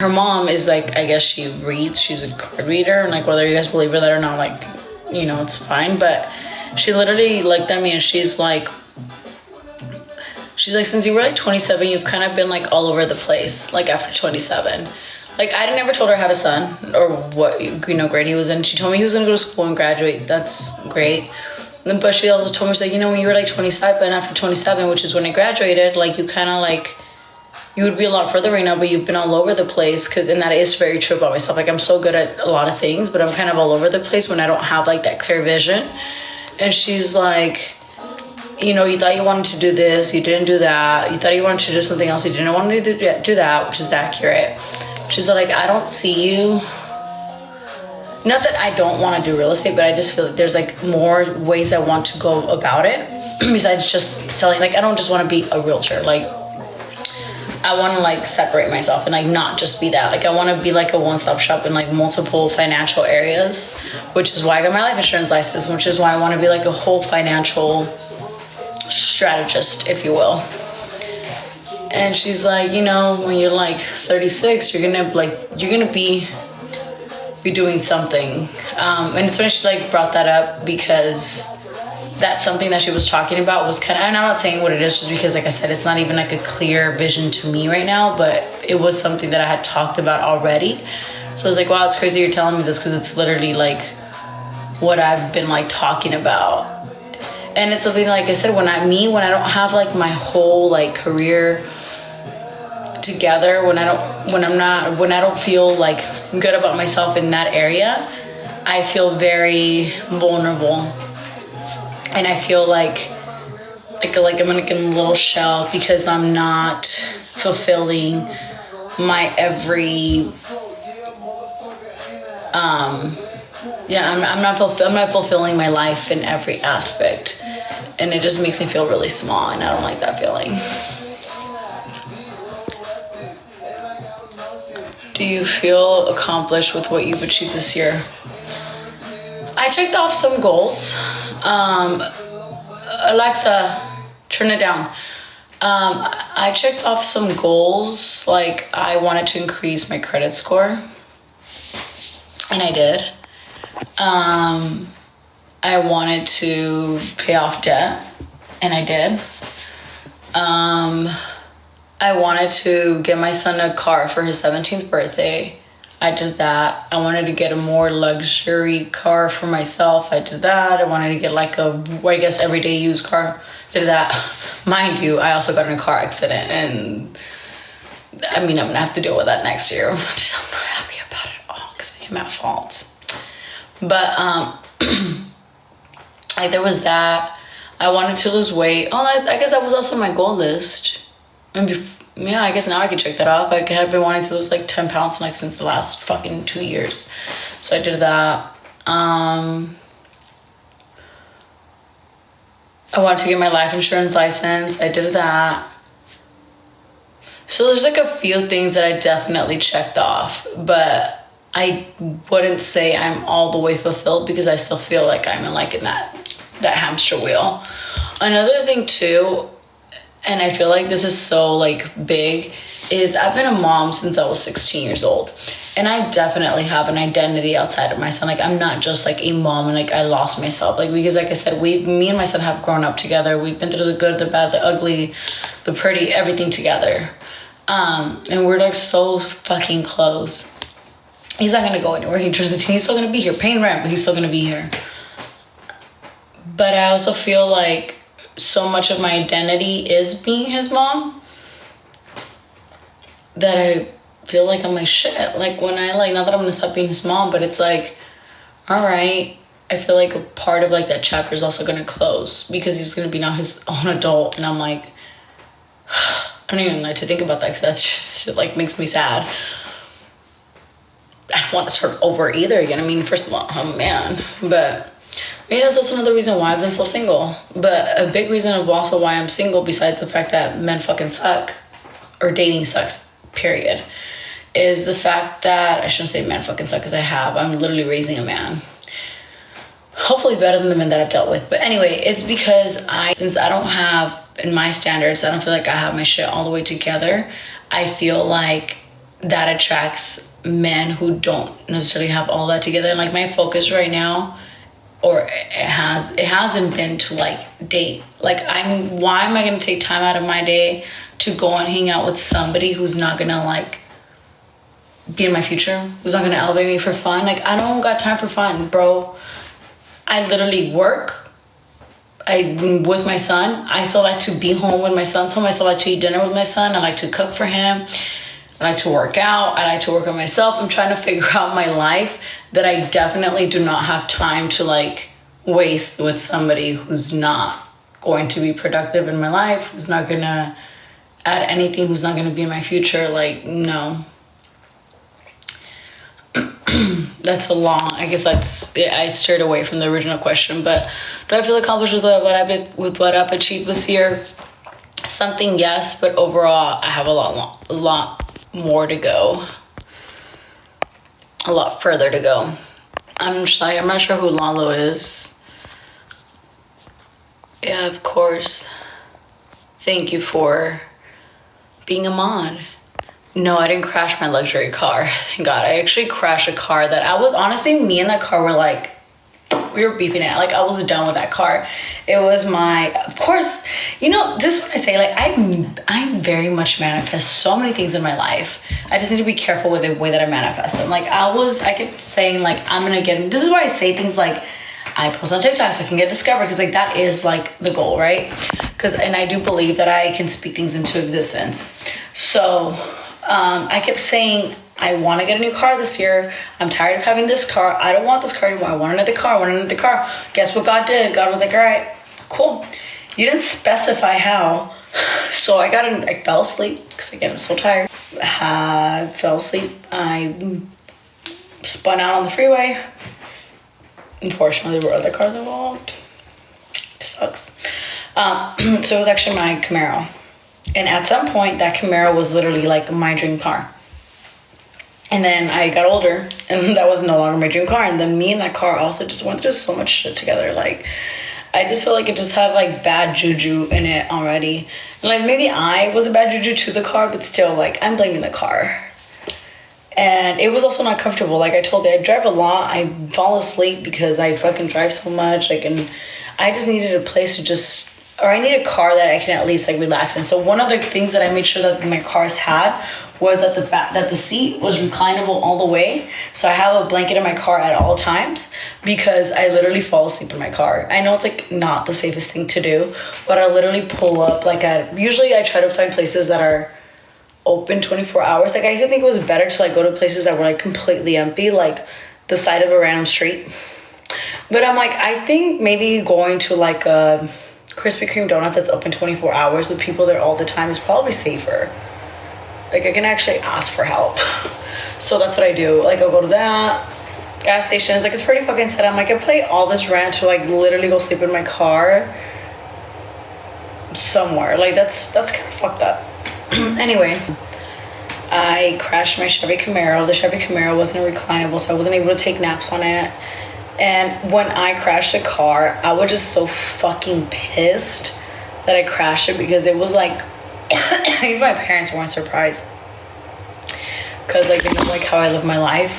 Her mom is like, I guess she reads, she's a card reader, and like whether you guys believe her that or not, like, you know, it's fine. But she literally looked at me and she's like, since you were like 27, you've kind of been like all over the place, like after 27. Like, I never told her I had a son or what, you know, grade he was in. She told me he was gonna go to school and graduate. That's great. But she also told me, she's like, you know, when you were like 27 and after 27, which is when I graduated, like, you kind of like, you would be a lot further right now, but you've been all over the place. And that is very true about myself. Like, I'm so good at a lot of things, but I'm kind of all over the place when I don't have like that clear vision. And she's like, you know, you thought you wanted to do this, you didn't do that. You thought you wanted to do something else, you didn't want to do that, which is accurate. She's like, I don't see you. Not that I don't want to do real estate, but I just feel like there's like more ways I want to go about it besides just selling. Like, I don't just want to be a realtor. Like, I want to like separate myself and like not just be that. Like, I want to be like a one-stop shop in like multiple financial areas, which is why I got my life insurance license, which is why I want to be like a whole financial strategist, if you will. And she's like, you know, when you're like 36, you're gonna be doing something. And it's when she like brought that up, because that's something that she was talking about was kind of, and I'm not saying what it is just because, like I said, it's not even like a clear vision to me right now, but it was something that I had talked about already. So I was like, wow, it's crazy you're telling me this, because it's literally like what I've been like talking about. And it's something, like I said, when I don't have like my whole like career together, when I don't feel like good about myself in that area, I feel very vulnerable. And I feel like I'm like in a little shell, because I'm not fulfilling my every I'm not fulfilling my life in every aspect, and it just makes me feel really small, and I don't like that feeling. Do you feel accomplished with what you've achieved this year? I checked off some goals. Alexa, turn it down. I checked off some goals. Like, I wanted to increase my credit score, and I did. I wanted to pay off debt, and I did. I wanted to get my son a car for his 17th birthday. I did that. I wanted to get a more luxury car for myself. I did that. I wanted to get like I guess, everyday used car. Did that. Mind you, I also got in a car accident, and I mean, I'm gonna have to deal with that next year. I'm not happy about it at all, because I am at fault. But like, there was that. I wanted to lose weight. Oh, I guess that was also my goal list. And yeah, I guess now I can check that off. I have been wanting to lose like 10 pounds like since the last fucking 2 years. So I did that. I wanted to get my life insurance license. I did that. So there's like a few things that I definitely checked off, but I wouldn't say I'm all the way fulfilled, because I still feel like I'm in that hamster wheel. Another thing too, and I feel like this is so like big, is I've been a mom since I was 16 years old, and I definitely have an identity outside of my son. Like, I'm not just like a mom and like I lost myself, like, because like I said, me and my son have grown up together. We've been through the good, the bad, the ugly, the pretty, everything together. And we're like so fucking close. He's not gonna go anywhere. He's still gonna be here paying rent, but he's still gonna be here. But I also feel like so much of my identity is being his mom, that I feel like I'm like, shit. Like, when I like, not that I'm gonna stop being his mom, but it's like, all right, I feel like a part of like that chapter is also gonna close, because he's gonna be now his own adult. And I'm like, I don't even like to think about that, because that shit like makes me sad. I don't want to start over either again. I mean, first of all, I'm a man, but maybe that's also another reason why I've been so single. But a big reason of also why I'm single, besides the fact that men fucking suck, or dating sucks, period, is the fact that, I shouldn't say men fucking suck, because I'm literally raising a man. Hopefully better than the men that I've dealt with. But anyway, it's because since I don't have, in my standards, I don't feel like I have my shit all the way together. I feel like that attracts men who don't necessarily have all that together. And like my focus right now, or it hasn't been to like date. Like why am I gonna take time out of my day to go and hang out with somebody who's not gonna like be in my future, who's not gonna elevate me for fun? Like I don't got time for fun, bro. I literally work. With my son, I still like to be home when my son's home. I still like to eat dinner with my son. I like to cook for him. I like to work out. I like to work on myself. I'm trying to figure out my life that I definitely do not have time to like waste with somebody who's not going to be productive in my life, who's not gonna add anything, who's not gonna be in my future. Like, no. That's a long, I guess I strayed away from the original question, but do I feel accomplished with what I've achieved this year? Something, yes, but overall I have a lot more to go, a lot further to go. I'm not sure who Lalo is. Yeah, of course. Thank you for being a mod. No, I didn't crash my luxury car. Thank God. I actually crashed a car that I was, honestly, me and that car were like, we were beeping it. Like I was done with that car. It was of course, you know, this is what I say, like I very much manifest so many things in my life. I just need to be careful with the way that I manifest them. Like I kept saying like, I'm gonna get, this is why I say things like, I post on TikTok so I can get discovered, because like that is like the goal, right? And I do believe that I can speak things into existence. So I kept saying, I want to get a new car this year. I'm tired of having this car. I don't want this car anymore. I want another car. Guess what God did? God was like, all right, cool. You didn't specify how. So I fell asleep because again, I'm so tired. I fell asleep. I spun out on the freeway. Unfortunately, there were other cars involved. It sucks. So it was actually my Camaro. And at some point, that Camaro was literally like my dream car. And then I got older, and that was no longer my dream car. And then me and that car also just went through so much shit together. Like, I just feel like it just had like bad juju in it already. And like maybe I was a bad juju to the car, but still, like, I'm blaming the car. And it was also not comfortable. Like I told you, I drive a lot. I fall asleep because I fucking drive so much. Like, and I just needed a place to just, or I need a car that I can at least like relax in. So one of the things that I made sure that my cars had was that the seat was reclinable all the way. So I have a blanket in my car at all times because I literally fall asleep in my car. I know it's like not the safest thing to do, but I literally pull up like usually I try to find places that are open 24 hours. Like I used to think it was better to like go to places that were like completely empty, like the side of a random street. But I'm like, I think maybe going to like a Krispy Kreme donut that's open 24 hours with people there all the time is probably safer. Like I can actually ask for help. So that's what I do. Like I'll go to that gas stations. Like it's pretty fucking sad. I'm like, I play all this rant to like literally go sleep in my car somewhere. Like that's kind of fucked up. Anyway, I crashed my Chevy Camaro. The Chevy Camaro wasn't reclinable, so I wasn't able to take naps on it. And when I crashed the car, I was just so fucking pissed that I crashed it, because it was like, even my parents weren't surprised, because like they know like how I live my life,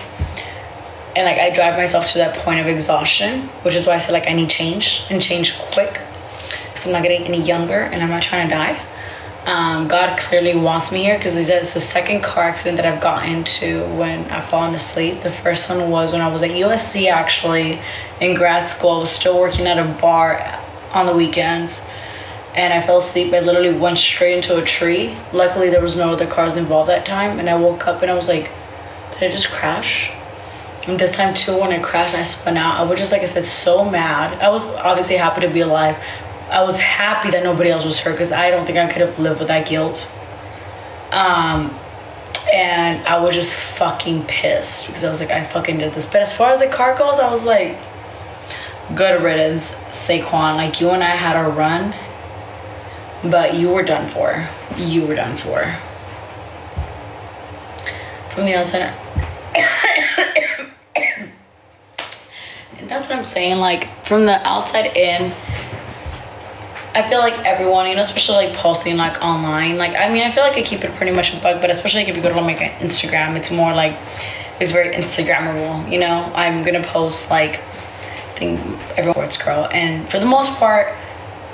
and like I drive myself to that point of exhaustion, which is why I said like I need change, and change quick, because I'm not getting any younger and I'm not trying to die. God clearly wants me here, because it's the second car accident that I've gotten into when I've fallen asleep. The first one was when I was at USC, actually, in grad school. I was still working at a bar on the weekends, and I fell asleep. I literally went straight into a tree. Luckily, there was no other cars involved that time, and I woke up and I was like, did I just crash? And this time too, when I crashed and I spun out, I was just, like I said, so mad. I was obviously happy to be alive. I was happy that nobody else was hurt, because I don't think I could have lived with that guilt. And I was just fucking pissed, because I was like, I fucking did this. But as far as the car goes, I was like, good riddance, Saquon. Like, you and I had our run, but you were done for. You were done for. From the outside. And that's what I'm saying. Like, from the outside in, I feel like everyone, you know, especially like posting like online, like I mean, I feel like I keep it pretty much a bug, but especially like if you go to like Instagram, it's more like it's very Instagrammable, you know. I'm gonna post like I think every sports girl, and for the most part,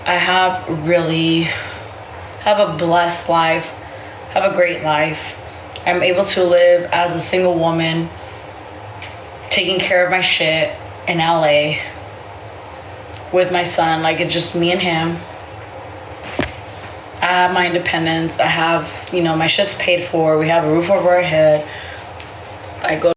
I have a blessed life, have a great life. I'm able to live as a single woman, taking care of my shit in LA with my son. Like, it's just me and him. I have my independence. I have, you know, my shit's paid for. We have a roof over our head. I go